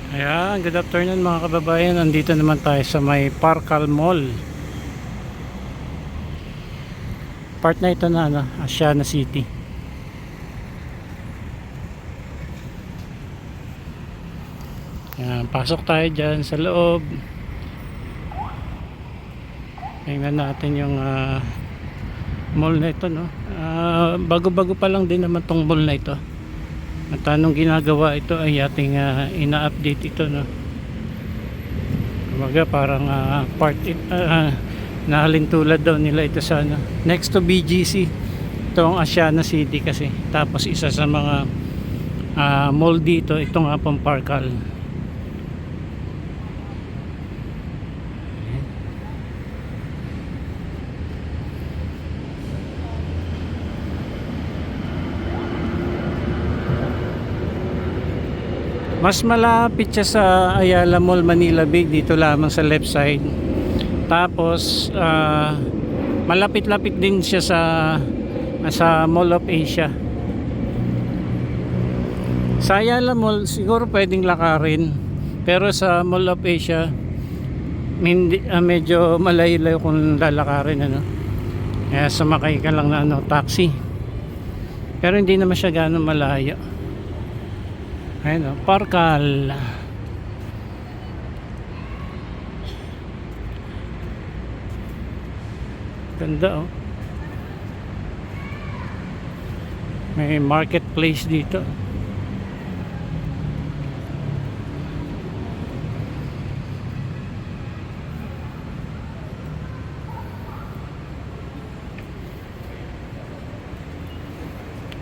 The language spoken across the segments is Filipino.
Ayan, good afternoon mga kababayan. Nandito naman tayo sa may Parcal Mall. Part na ito na Asiana City. Ayan, pasok tayo dyan sa loob. Tingnan natin yung mall na ito, no? Bago-bago pa lang din naman tong mall na ito. At anong ginagawa ito ay ating ina-update ito, no? Kumbaga parang nahalintulad daw nila ito sa next to BGC. Ito ang Asiana City kasi. Tapos isa sa mga mall dito, ito nga pong Parcal. Mas malapit siya sa Ayala Mall Manila Bay, dito lamang sa left side. Tapos malapit-lapit din siya sa Mall of Asia. Sa Ayala Mall siguro pwedeng lakarin, pero sa Mall of Asia medyo malayo-layo kung lalakarin, kaya sumakay ka lang na taxi, pero hindi naman siya gano'ng malayo. Ayun, Parcal. Ganda, may marketplace dito.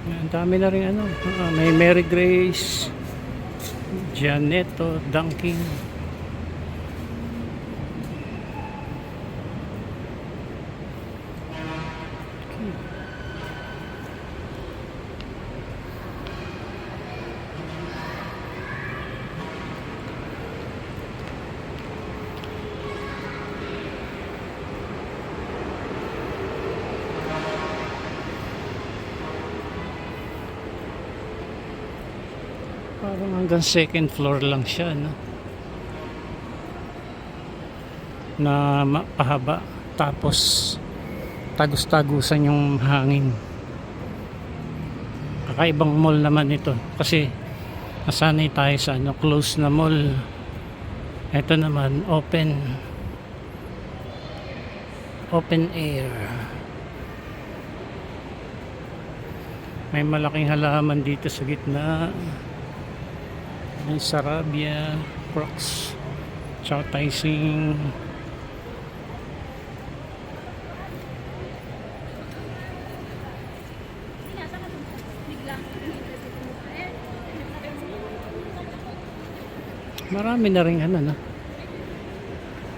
Ang dami na rin may Mary Grace, Gianetto, Dunkin. Parang hanggang second floor lang siya, na pahaba, tapos tagus-tagusan yung hangin. Kakaibang mall naman ito kasi nasanay tayo sa close na mall. Ito naman open air. May malaking halaman dito sa gitna. May Sarabia, Crocs, Chow Tai Sing. Marami na rin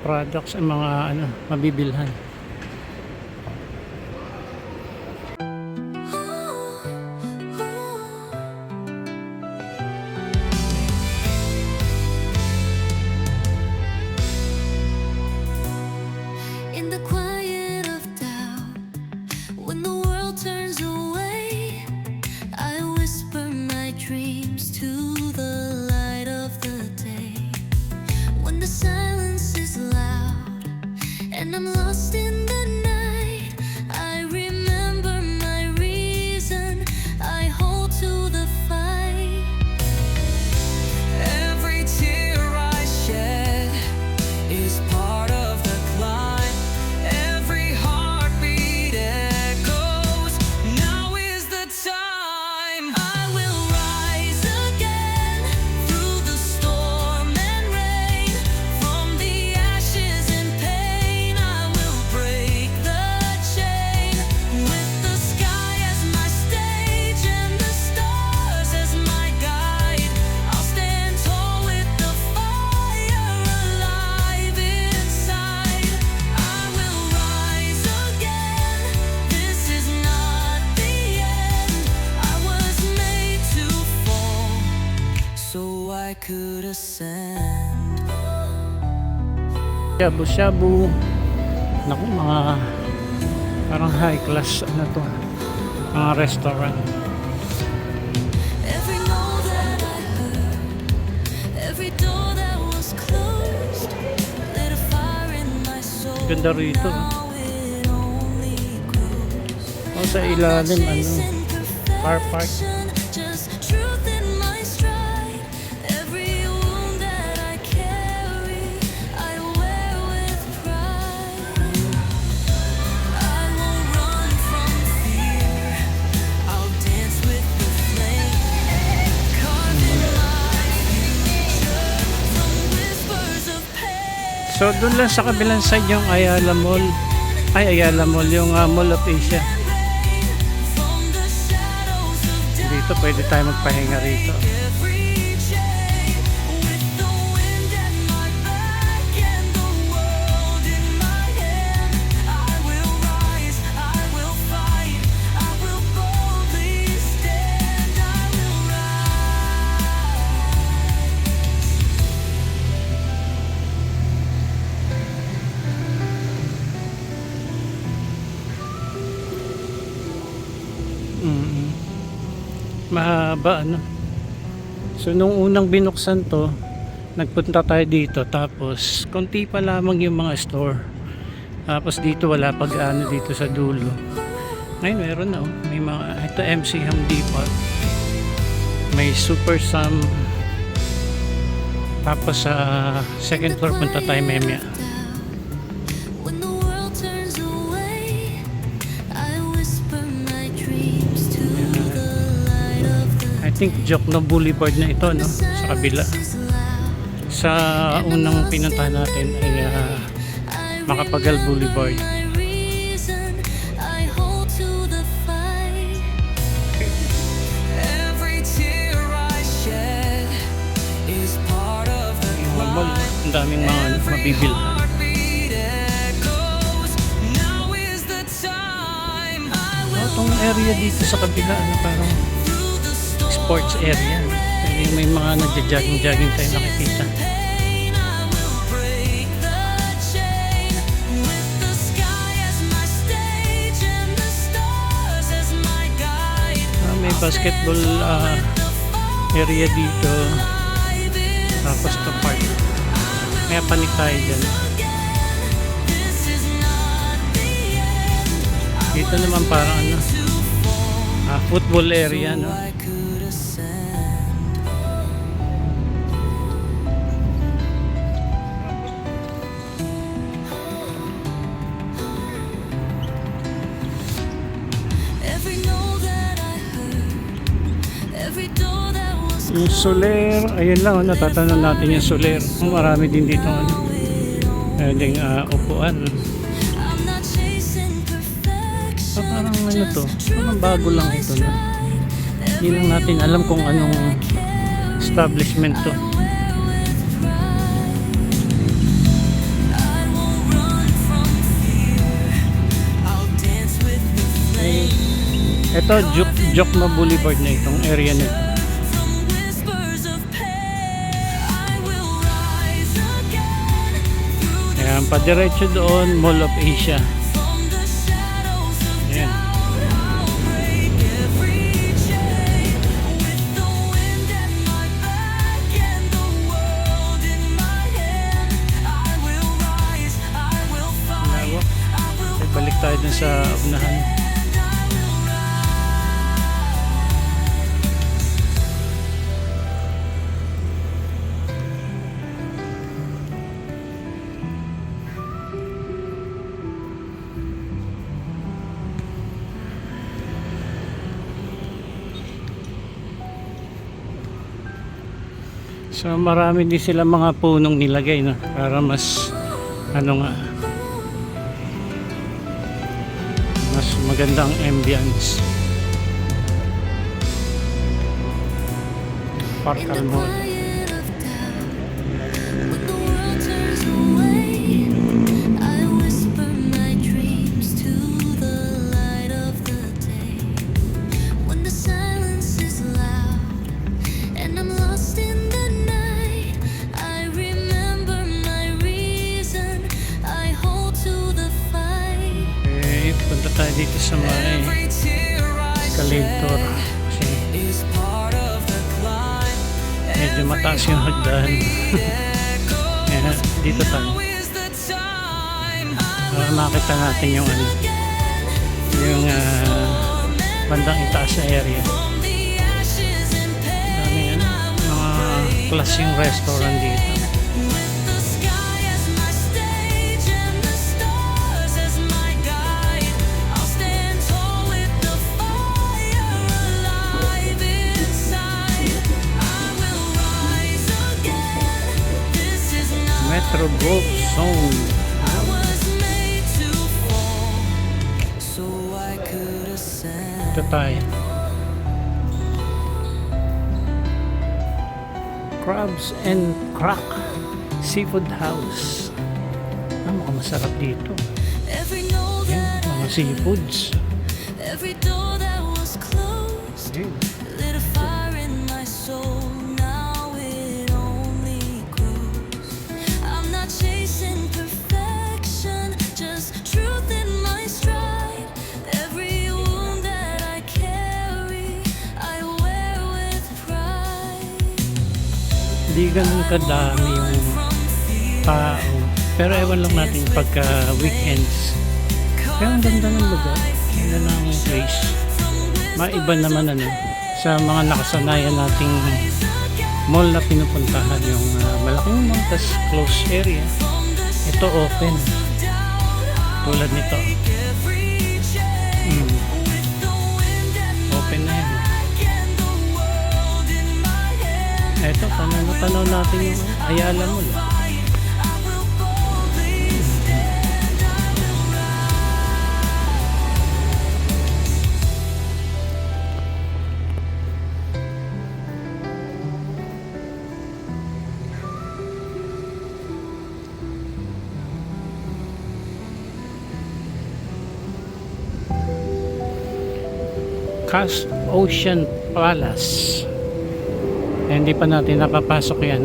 products ang mga mabibilhan. In the quiet of doubt, when the world turns away, I whisper my dreams to the light of the day. When the silence is loud and I'm lost in the night, I remember my reason, I hold to the fight. Every tear I shed is part of the climb. Every heartbeat echoes, now is the time. I will rise again through the storm and rain. From the ashes and pain, I will break the chain. With the sky as my stage and the stars as my guide, I'll stand tall with the fire alive inside. I will rise again, this is not the end. I was made to fall so I could ascend. Shabu-shabu. Naku, mga parang high class mga restaurant. Every no that I heard, every door is closed, lit a fire in my soul. Ganda rito. Now it only grows. O sa ilalim, ano, Chasing car park. perfection, just truth in my stride. Every wound that I carry, I wear with pride. I won't run from fear. I'll dance with the flame, carving my future from whispers of pain. So doon lang sa kabilang side yung Ayala Mall. Ay, Ayala Mall, yung Mall of Asia. From the shadows of Dito pwede tayo magpahinga rito. every chain, with the wind at my back and the world in my hand, I will rise, I will fight, I will boldly stand, I will rise. Mahaba, ano. So nung unang binuksan to, nagpunta tayo dito, tapos konti pa lamang yung mga store. Tapos dito wala pag ano dito sa dulo. Ngayon meron na, oh. May mga, ito MC Ham Depot. May Super Sam. Tapos sa second floor punta tayo memya. When the world turns away, I whisper my dreams to the light of the I think Jokno Boulevard na ito, no? Sa kabila. Sa unang pinuntahan natin ay Makapagal Boulevard. my reason, I hold to the fight. Every tear I shed is part of the Yung mga mall, ang daming mga mabibil. heartbeat echoes. Now is the time I will Itong area dito sa kabila, ano, parang through the storm. sports area. May mga nagja-jogging tayo nakikita. Pain, I will break the chain with the sky as my stage and the stars as my guide. May basketball area dito. Tapos to park. Kaya panik tayo dyan. This is not the end. Dito naman parang ano, football area, no? I could ascend. Every no that I heard, every door that was Yung Soler, ayun lang, natatanong natin yung Soler. Marami din dito, ano, pwedeng upuan. I'm not chasing So, perfection. parang ano to, parang bago lang ito, no? Hindi lang natin alam kung anong establishment to. I won't run from fear. I'll dance with the flame. Ito, Jokno Boulevard na itong area nito. From whispers of pain, I will rise again. Through the Ayan, padiretso doon, Mall of Asia. from the shadows of Ayan. break every chain. With the wind at my back and the world in my hand, I will rise, I will fight, Lawak. I will Okay, balik tayo dun sa unahan. So marami din sila mga punong nilagay, no? Para mas ano nga, mas magandang ambience. Park In the Mall. quiet of doubt, when the world turns away, I whisper my dreams to the light of the day. When the silence is loud and I'm lost in the night, I remember my reason, I hold to the fight. Okay, punta tayo dito sa may Every tear I escalator. shed Kasi is part of the climb. medyo mataas yung hagdan. Echo Kaya dito tayo. Now is the time. Para makita natin yung ano, yung bandang itaas na area. From the ashes and pain, Daming mga klaseng restaurant dito. with the sky as my stage and the stars as my guide, I'll stand tall with the fire alive inside. I will rise again. This is not Metro Golf Zone. I was made to fall, so I could ascend. Ito tayo. Crabs and Crack Seafood House. Mukhang masarap dito. Every no Yan, that mga seafoods. every door that was closed Yan. lit a fire in my soul. Now it only grows. I'm not chasing perfection, just truth in my stride. Every wound that I carry, I wear with pride. Hindi ganun kadami yung From fear, tao. Pero ewan lang natin pagka weekends. Pero ang ganda ng lugar. Ang ganda ng place. Maiba naman ano, sa mga nakasanayan nating mall na pinupuntahan, yung malaking mall, tas close area. Ito open. Tulad nito. every chain Mm, with the wind at open na yan. and the world in my hand. Ito, tanaw natin yung Ayala Mall. I will boldly stand. I will Cast Ocean Palace. Eh, hindi pa natin napapasok yan.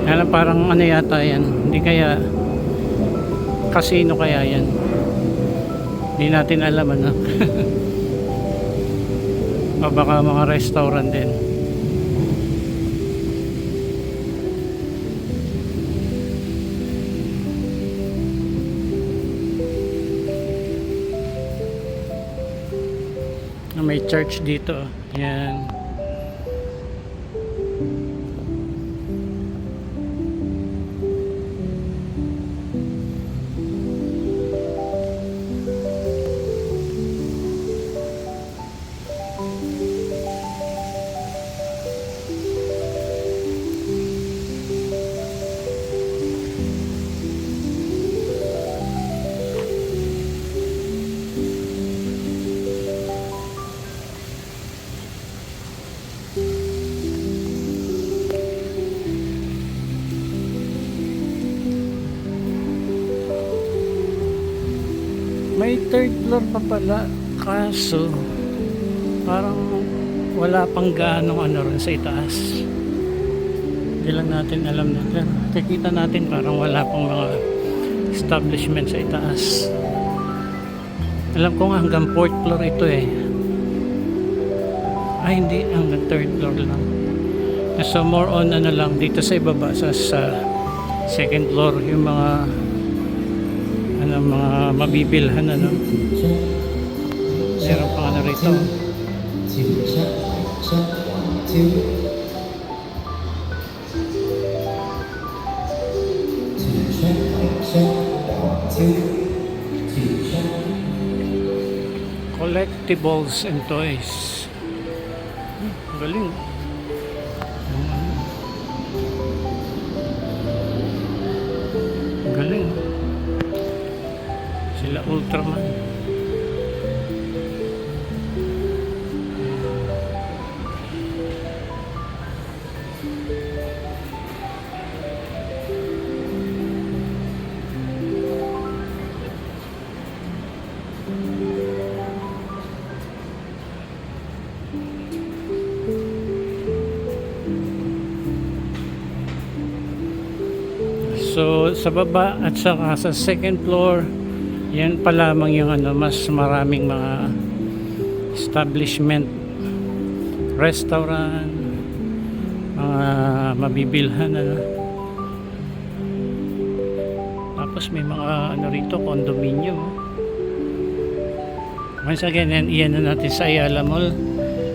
Kaya parang ano yata yan. Hindi kaya casino kaya yan. Hindi natin alam ano. O baka mga restaurant din. May church dito. Yan. May third floor pa pala, kaso parang wala pang gaano ano rin sa itaas. Hindi lang natin alam na. Pero kikita natin parang wala pang mga establishment sa itaas. Alam ko nga hanggang fourth floor ito eh. Ay hindi, hanggang third floor lang. So more on ano lang dito sa ibaba sa second floor yung mga ano, mga mabibilhan ano. Meron pang ano rito. Collectibles and toys. Galing. Galing. Sila Ultraman. So sa baba at saka sa second floor, yan pa lamang yung ano, mas maraming mga establishment, restaurant, mga mabibilhan ano. Tapos may mga ano rito, condominium. Once again, iyan na natin sa Ayala Mall.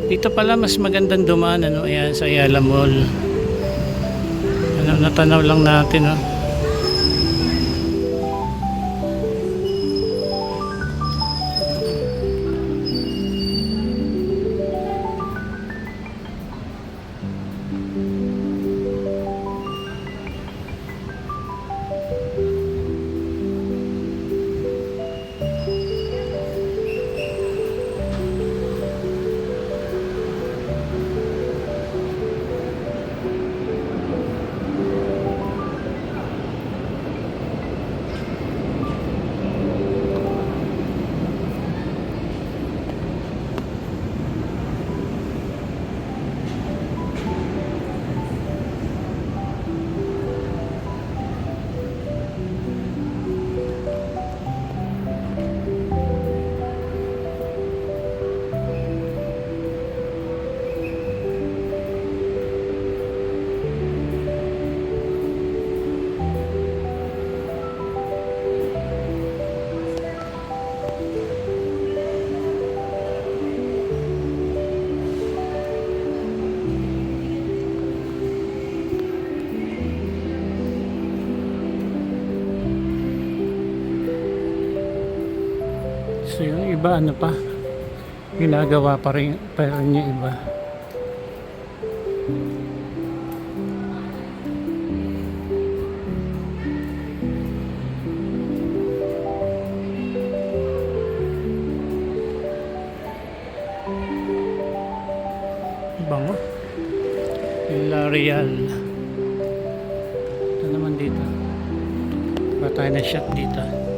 Dito pala mas magandang dumaan, ano, ayan sa Ayala Mall. Ano, natanaw lang natin, oh. So yung iba ano pa, ginagawa pa rin yung iba. Bango. L'Oreal. Ito naman dito. Ba tayo na shot dito.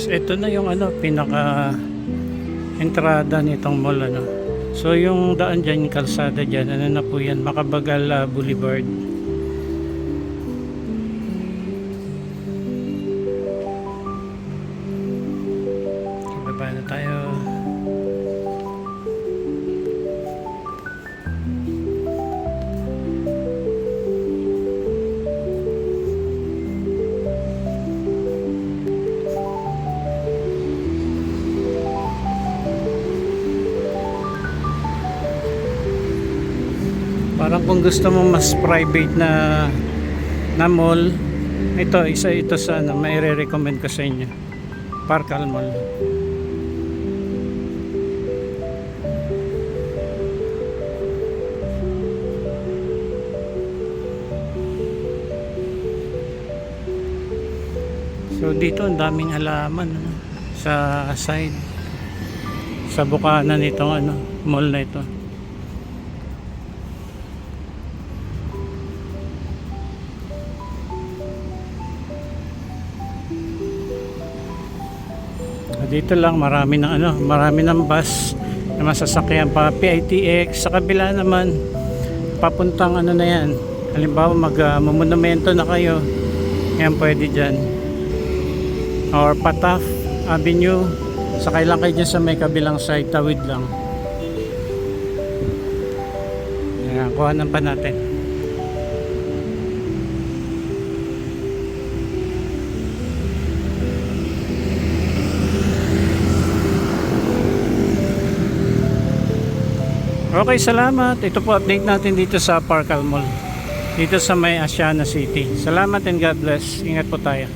Ito na yung ano, pinaka entrada nitong mall, ano. So yung daan dyan, yung kalsada dyan, ano na po yan, Macabagal Boulevard. Baba na tayo. Parang kung gusto mo mas private na mall, isa ito sa ano, may re-recommend ko sa inyo. Parkal Mall. So dito ang daming halaman, ano, sa side, sa bukana nitong ano, mall na ito. Dito lang marami ng bus na masasakyan pa PITX. Sa kabila naman papuntang ano na yan. Halimbawa monumento na kayo. Yan pwede dyan. Or Pataf Avenue. Sakay lang kayo dyan sa may kabilang side. Tawid lang. Ayan, kuhanan pa natin. Okay, salamat. Ito po update natin dito sa Parkal Mall. Dito sa may Asiana City. Salamat and God bless. Ingat po tayo.